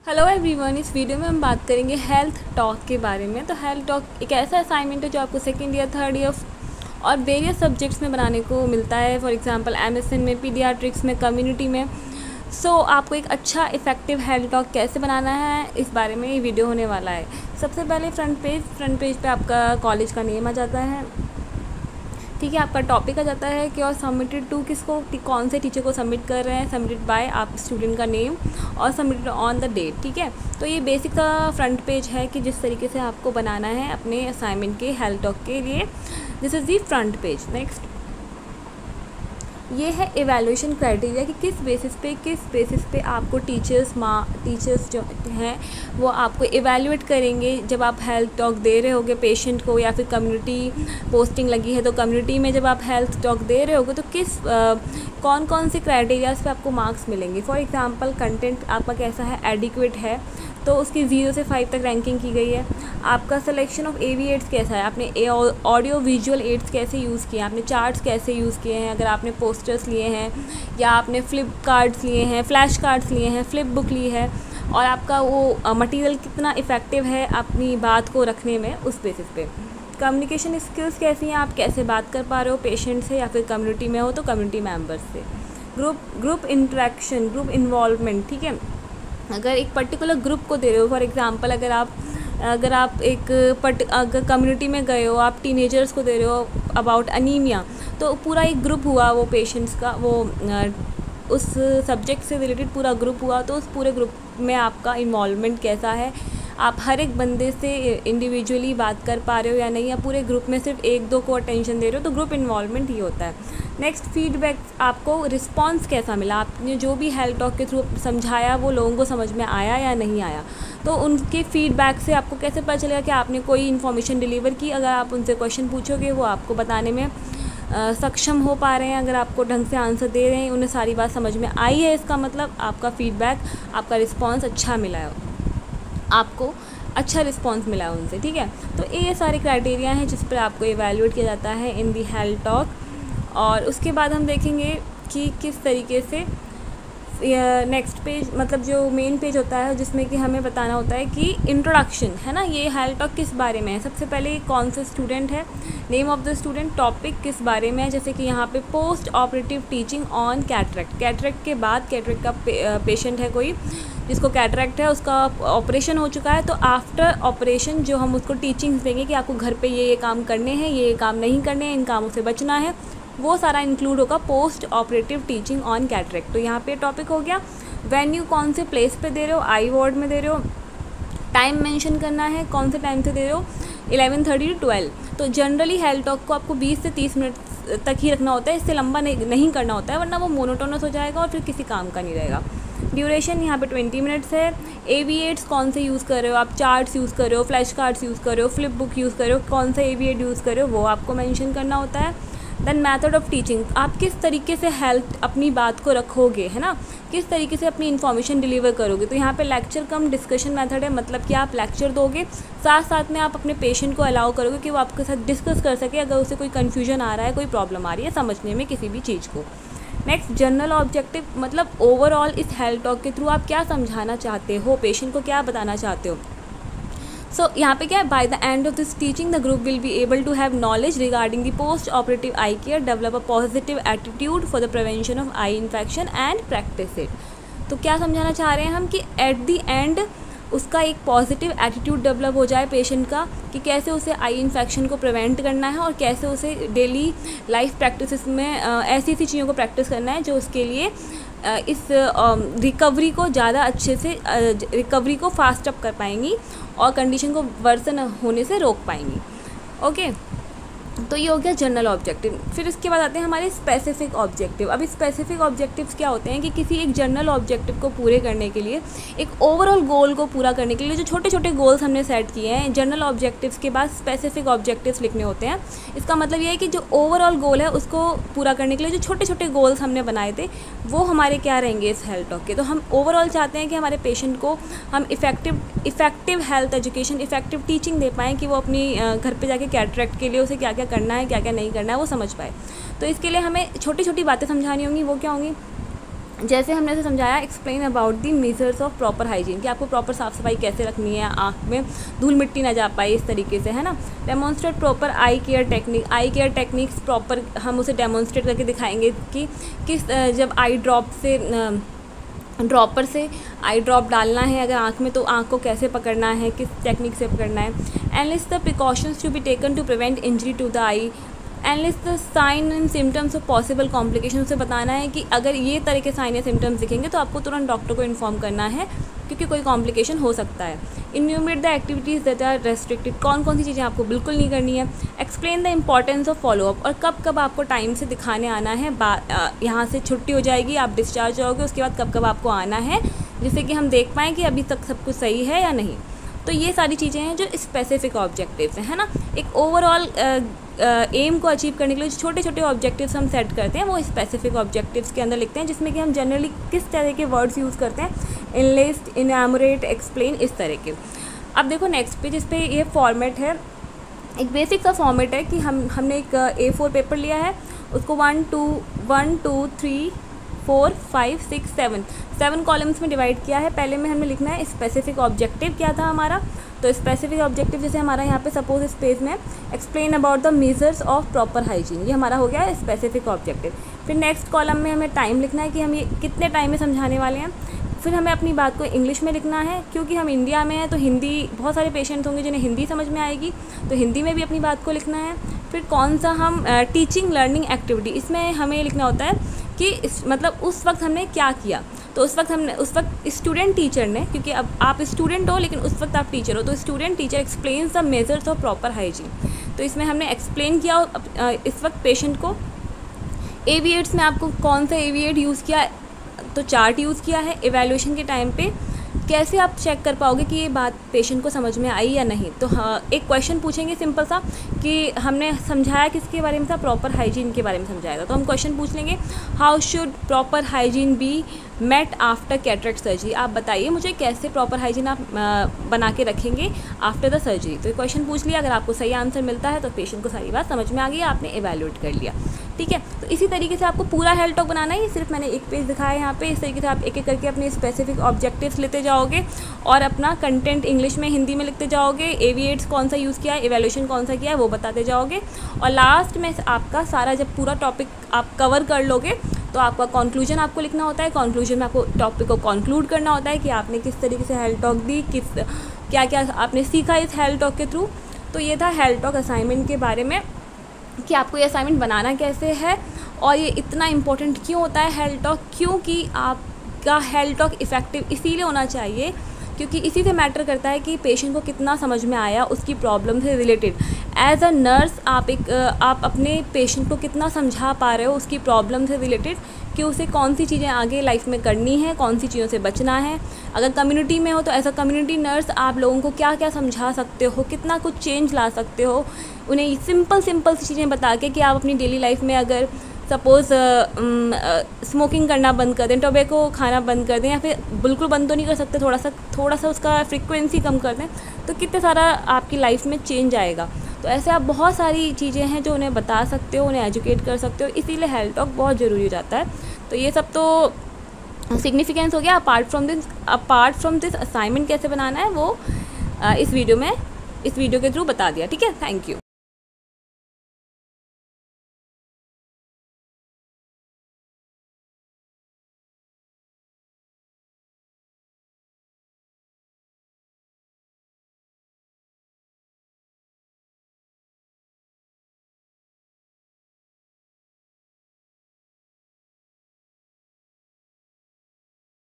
Hello everyone, इस video में हम बात करेंगे हेल्थ टॉक के बारे में। तो हेल्थ टॉक एक ऐसा असाइनमेंट है जो आपको सेकेंड ईयर, थर्ड ईयर और वेरियस सब्जेक्ट्स में बनाने को मिलता है। फॉर एग्जांपल MSN में, पीडियाट्रिक्स में, कम्युनिटी में। आपको एक अच्छा इफेक्टिव हेल्थ टॉक कैसे बनाना है, इस बारे में ये वीडियो होने वाला है। सबसे पहले फ्रंट पेज पे आपका कॉलेज का नेम आ जाता है, ठीक है। आपका टॉपिक आ जाता है कि और सबमिटेड टू किसको, कौन से टीचर को सबमिट कर रहे हैं, सबमिटेड बाय आप स्टूडेंट का नेम और सबमिटेड ऑन द डेट, ठीक है। तो ये बेसिक सा फ्रंट पेज है कि जिस तरीके से आपको बनाना है अपने असाइनमेंट के हेल्थ टॉक के लिए। This is the front page. Next ये है एवेल्यूशन क्राइटेरिया कि किस बेसिस पे आपको टीचर्स जो हैं वो आपको एवेल्यूएट करेंगे जब आप हेल्थ टॉक दे रहे होगे पेशेंट को, या फिर कम्युनिटी पोस्टिंग लगी है तो कम्युनिटी में जब आप हेल्थ टॉक दे रहे होगे तो कौन कौन से क्राइटेरियाज पे आपको मार्क्स मिलेंगे। फॉर एग्जांपल कंटेंट आपका कैसा है, एडिक्वेट है तो उसकी 0 से 5 तक रैंकिंग की गई है। आपका सिलेक्शन ऑफ AV एड्स कैसा है, आपने ऑडियो विजुअल एड्स कैसे यूज़ किए हैं, आपने चार्ट्स कैसे यूज़ किए हैं, अगर आपने पोस्टर्स लिए हैं या आपने फ्लिप कार्ड्स लिए हैं, फ्लैश कार्ड्स लिए हैं, फ्लिप बुक ली है, और आपका वो मटेरियल कितना इफ़ेक्टिव है अपनी बात को रखने में, उस बेसिस पे। कम्युनिकेशन स्किल्स कैसी हैं, आप कैसे बात कर पा रहे हो पेशेंट से, या फिर कम्युनिटी में हो तो कम्युनिटी मेम्बर्स से। ग्रुप इंटरेक्शन, ग्रुप इन्वॉल्वमेंट, ठीक है। अगर एक पर्टिकुलर ग्रुप को दे रहे हो, फॉर एग्जांपल अगर आप अगर कम्युनिटी में गए हो, आप टीनेजर्स को दे रहे हो अबाउट अनीमिया, तो पूरा एक ग्रुप हुआ वो पेशेंट्स का, वो उस सब्जेक्ट से रिलेटेड पूरा ग्रुप हुआ, तो उस पूरे ग्रुप में आपका इन्वॉल्वमेंट कैसा है, आप हर एक बंदे से इंडिविजुअली बात कर पा रहे हो या नहीं, या पूरे ग्रुप में सिर्फ एक दो को अटेंशन दे रहे हो, तो ग्रुप इन्वॉल्वमेंट ही होता है। नेक्स्ट फीडबैक, आपको रिस्पांस कैसा मिला, आपने जो भी हेल्थ टॉक के थ्रू समझाया वो लोगों को समझ में आया या नहीं आया, तो उनके फीडबैक से आपको कैसे पता चलेगा कि आपने कोई इन्फॉर्मेशन डिलीवर की। अगर आप उनसे क्वेश्चन पूछोगे वो आपको बताने में सक्षम हो पा रहे हैं, अगर आपको ढंग से आंसर दे रहे हैं, उन्हें सारी बात समझ में आई है, इसका मतलब आपका फीडबैक, आपका रिस्पॉन्स अच्छा मिला है, आपको अच्छा रिस्पॉन्स मिला है उनसे, ठीक है। तो ये सारे क्राइटेरिया हैं जिस पर आपको इवैल्यूएट किया जाता है इन दी हेल्थ टॉक। और उसके बाद हम देखेंगे कि किस तरीके से नेक्स्ट पेज, मतलब जो मेन पेज होता है जिसमें कि हमें बताना होता है कि इंट्रोडक्शन है ना, ये हेल्थ टॉक किस बारे में है। सबसे पहले कौन सा स्टूडेंट है, name of the student, topic किस बारे में है, जैसे कि यहाँ पे post operative teaching on cataract. Cataract के बाद, कैटरेक्ट का पेशेंट है कोई जिसको कैटरेक्ट है, उसका ऑपरेशन हो चुका है, तो आफ्टर ऑपरेशन जो हम उसको टीचिंग्स देंगे कि आपको घर पे ये काम करने हैं, ये काम नहीं करने हैं, इन कामों से बचना है, वो सारा इंक्लूड होगा post operative teaching on cataract. तो यहाँ पे टॉपिक हो गया। वेन्यू कौन से प्लेस पे दे रहे हो, आई वार्ड में दे रहे हो, टाइम मेंशन करना है, कौन से टाइम से दे रहे हो, 11:30 to 12। तो जनरली हेल्थ टॉक को आपको 20 से 30 मिनट तक ही रखना होता है, इससे लंबा नहीं करना होता है, वरना वो मोनोटोनस हो जाएगा और फिर किसी काम का नहीं रहेगा। ड्यूरेशन यहाँ पे 20 मिनट्स है। AV एड्स कौन से यूज़ कर रहे हो, आप चार्ट्स यूज़ कर रहे हो, फ्लैश कार्ड्स यूज़ कर रहे हो, फ्लिप बुक यूज़ कर रहे हो, कौन सा AV एड यूज़ कर रहे हो वो आपको मेंशन करना होता है। देन मेथड ऑफ टीचिंग, आप किस तरीके से हेल्थ अपनी बात को रखोगे, है ना, किस तरीके से अपनी इन्फॉर्मेशन डिलीवर करोगे। तो यहाँ पे लेक्चर कम डिस्कशन मेथड है, मतलब कि आप लेक्चर दोगे, साथ साथ में आप अपने पेशेंट को अलाउ करोगे कि वो आपके साथ डिस्कस कर सके अगर उसे कोई कन्फ्यूजन आ रहा है, कोई प्रॉब्लम आ रही है समझने में किसी भी चीज़ को। नेक्स्ट जनरल ऑब्जेक्टिव, मतलब ओवरऑल इस हेल्थ टॉक के थ्रू आप क्या समझाना चाहते हो, पेशेंट को क्या बताना चाहते हो। यहाँ पे क्या है, by the end of this teaching the group will be able to have knowledge regarding the post operative eye care, develop a positive attitude for the prevention of eye infection and practice it. तो क्या समझाना चाह रहे हैं हम कि at the end उसका एक पॉजिटिव एटीट्यूड डेवलप हो जाए पेशेंट का, कि कैसे उसे आई इन्फेक्शन को प्रिवेंट करना है और कैसे उसे डेली लाइफ प्रैक्टिसेस में ऐसी चीज़ों को प्रैक्टिस करना है जो उसके लिए इस रिकवरी को ज़्यादा अच्छे से रिकवरी को फास्ट अप कर पाएंगी और कंडीशन को वर्सन होने से रोक पाएंगी। ओके, तो ये हो गया जनरल ऑब्जेक्टिव। फिर इसके बाद आते हैं हमारे स्पेसिफिक ऑब्जेक्टिव। अब स्पेसिफिक ऑब्जेक्टिव्स क्या होते हैं कि किसी एक जनरल ऑब्जेक्टिव को पूरे करने के लिए, एक ओवरऑल गोल को पूरा करने के लिए जो छोटे छोटे गोल्स हमने सेट किए हैं, जनरल ऑब्जेक्टिव्स के बाद स्पेसिफिक ऑब्जेक्टिव्स लिखने होते हैं। इसका मतलब ये है कि जो ओवरऑल गोल है उसको पूरा करने के लिए जो छोटे छोटे गोल्स हमने बनाए थे वो हमारे क्या रहेंगे इस हेल्थ टॉक के। तो हम ओवरऑल चाहते हैं कि हमारे पेशेंट को हम effective health education, effective teaching दे पाएँ कि वो अपनी घर पे जाके कैटरेक्ट के लिए उसे क्या क्या करना है, क्या क्या नहीं करना है वो समझ पाए। तो इसके लिए हमें छोटी छोटी बातें समझानी होंगी। वो क्या होंगी, जैसे हमने ऐसे समझाया, explain about the measures of proper hygiene, कि आपको प्रॉपर साफ़ सफाई कैसे रखनी है, आँख में धूल मिट्टी ना जा पाए इस तरीके से, है ना। डेमोन्स्ट्रेट प्रॉपर आई केयर टेक्निक, आई केयर टेक्निक्स प्रॉपर हम उसे डेमोन्स्ट्रेट करके दिखाएंगे कि किस जब आई ड्रॉप से ड्रॉपर से आई ड्रॉप डालना है अगर आँख में, तो आँख को कैसे पकड़ना है, किस टेक्निक से पकड़ना है। Analyse the precautions to be taken to prevent injury to the eye. Analyse the sign and symptoms of possible complication, से बताना है कि अगर ये तरह के साइन या सिम्टम्स दिखेंगे तो आपको तुरंत डॉक्टर को इन्फॉर्म करना है, क्योंकि कोई कॉम्प्लिकेशन हो सकता है। Enumerate the activities that are restricted, कौन कौन सी चीज़ें आपको बिल्कुल नहीं करनी है। Explain the importance of follow up, और कब कब आपको टाइम से दिखाने आना है। यहाँ से छुट्टी हो जाएगी, आप डिस्चार्ज होगे, उसके बाद कब कब आपको आना है, जिससे कि हम देख पाएँ कि अभी तक सब कुछ सही है या नहीं। तो ये सारी चीज़ें हैं जो स्पेसिफिक ऑब्जेक्टिव्स हैं, है ना। एक ओवरऑल एम को अचीव करने के लिए जो छोटे छोटे ऑब्जेक्टिव्स हम सेट करते हैं वो स्पेसिफिक ऑब्जेक्टिव्स के अंदर लिखते हैं, जिसमें कि हम जनरली किस तरह के वर्ड्स यूज़ करते हैं, इनलिस्ट, इनैमोरेट, एक्सप्लेन, इस तरह के। अब देखो नेक्स्ट पेज, इस पर ये फॉर्मेट है, एक बेसिक सा फॉर्मेट है कि हमने एक A4 पेपर लिया है, उसको 1 2 3 4 5 6 7 कॉलम्स में डिवाइड किया है। पहले में हमें लिखना है स्पेसिफिक ऑब्जेक्टिव क्या था हमारा, तो स्पेसिफिक ऑब्जेक्टिव जैसे हमारा यहाँ पे सपोज इस पेज में explain about the measures of proper hygiene, ये हमारा हो गया स्पेसिफिक ऑब्जेक्टिव। फिर नेक्स्ट कॉलम में हमें टाइम लिखना है कि हम ये कितने टाइम में समझाने वाले हैं। फिर हमें अपनी बात को इंग्लिश में लिखना है, क्योंकि हम इंडिया में हैं तो हिंदी, बहुत सारे पेशेंट होंगे जिन्हें हिंदी समझ में आएगी, तो हिंदी में भी अपनी बात को लिखना है। फिर कौन सा हम टीचिंग लर्निंग एक्टिविटी, इसमें हमें लिखना होता है कि मतलब उस वक्त हमने क्या किया, तो उस वक्त स्टूडेंट टीचर ने, क्योंकि अब आप स्टूडेंट हो लेकिन उस वक्त आप टीचर हो, तो student teacher explains the measures of proper hygiene, तो इसमें हमने एक्सप्लेन किया इस वक्त पेशेंट को। एविएट्स में आपको कौन सा एविएट यूज़ किया, तो चार्ट यूज़ किया है। एवैल्यूएशन के टाइम पे कैसे आप चेक कर पाओगे कि ये बात पेशेंट को समझ में आई या नहीं, तो हाँ एक क्वेश्चन पूछेंगे सिंपल सा कि हमने समझाया किसके बारे में था, प्रॉपर हाइजीन के बारे में समझाया था, तो हम क्वेश्चन पूछ लेंगे, how should proper hygiene be met after cataract surgery, आप बताइए मुझे कैसे प्रॉपर हाइजीन आप बना के रखेंगे आफ्टर द सर्जरी। तो क्वेश्चन पूछ लिया, अगर आपको सही आंसर मिलता है तो पेशेंट को सारी बात समझ में आ गई, आपने एवेल्यूएट कर लिया, ठीक है। तो इसी तरीके से आपको पूरा हेल्थ टॉक बनाना है, ये सिर्फ मैंने एक पेज दिखाया है यहाँ पे। इस तरीके से आप एक एक करके अपने स्पेसिफिक ऑब्जेक्टिव्स लेते जाओगे और अपना कंटेंट इंग्लिश में, हिंदी में लिखते जाओगे, एविएट्स कौन सा यूज़ किया है, एवेल्यूएशन कौन सा किया है वो बताते जाओगे, और लास्ट में आपका सारा जब पूरा टॉपिक आप कवर कर लोगे तो आपका कंक्लूजन आपको लिखना होता है। कंक्लूजन में आपको टॉपिक को कंक्लूड करना होता है कि आपने किस तरीके से हेल्थ टॉक दी, क्या क्या आपने सीखा इस हेल्थ टॉक के थ्रू। तो ये था हेल्थ टॉक असाइनमेंट के बारे में कि आपको ये असाइनमेंट बनाना कैसे है और ये इतना इम्पोर्टेंट क्यों होता है हेल्थ टॉक, क्योंकि आपका हेल्थ टॉक इफ़ेक्टिव इसीलिए होना चाहिए क्योंकि इसी से मैटर करता है कि पेशेंट को कितना समझ में आया उसकी प्रॉब्लम से रिलेटेड। एज अ नर्स आप अपने पेशेंट को कितना समझा पा रहे हो उसकी प्रॉब्लम से रिलेटेड कि उसे कौन सी चीज़ें आगे लाइफ में करनी है, कौन सी चीज़ों से बचना है। अगर कम्युनिटी में हो तो एज अ कम्युनिटी नर्स आप लोगों को क्या क्या समझा सकते हो, कितना कुछ चेंज ला सकते हो, उन्हें सिंपल सी चीज़ें बता के कि आप अपनी डेली लाइफ में अगर सपोज़ स्मोकिंग करना बंद कर दें, टोबैको खाना बंद कर दें, या फिर बिल्कुल बंद तो नहीं कर सकते, थोड़ा सा उसका फ्रीक्वेंसी कम कर दें, तो कितने सारा आपकी लाइफ में चेंज आएगा। तो ऐसे आप बहुत सारी चीज़ें हैं जो उन्हें बता सकते हो, उन्हें एजुकेट कर सकते हो, इसीलिए हेल्थ टॉक बहुत ज़रूरी हो जाता है। तो ये सब तो सिग्निफिकेंस हो गया। अपार्ट फ्रॉम दिस असाइनमेंट कैसे बनाना है वो इस वीडियो के थ्रू बता दिया, ठीक है। Thank you.